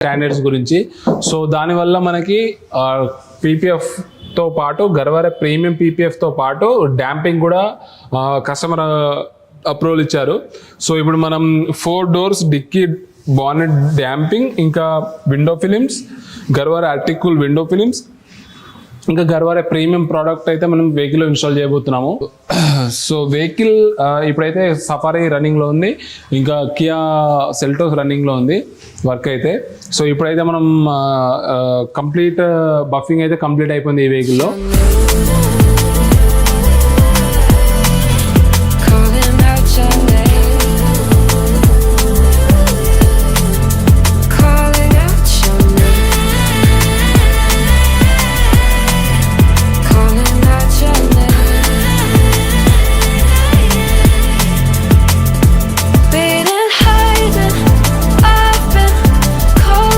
Standards గురించి. So దానివల్ల మనకి పీపీఎఫ్తో పాటు గర్వారే ప్రీమియం పీపీఎఫ్తో పాటు డాంపింగ్ కూడా కస్టమర్ అప్రూవల్ ఇచ్చారు. సో ఇప్పుడు మనం 4 doors డిక్కీ బానెట్ డాంపింగ్, ఇంకా window films, Garware article window films, ఇంకా గర్వారే ప్రీమియం ప్రోడక్ట్ అయితే మనం వెహికల్లో ఇన్స్టాల్ చేయబోతున్నాము. సో వెహికల్ ఇప్పుడైతే సఫారీ రన్నింగ్లో ఉంది, ఇంకా కియా సెల్టోస్ రన్నింగ్లో ఉంది వర్క్ అయితే. సో ఇప్పుడైతే మనం కంప్లీట్ బఫింగ్ అయితే కంప్లీట్ అయిపోయింది ఈ వెహికల్లో.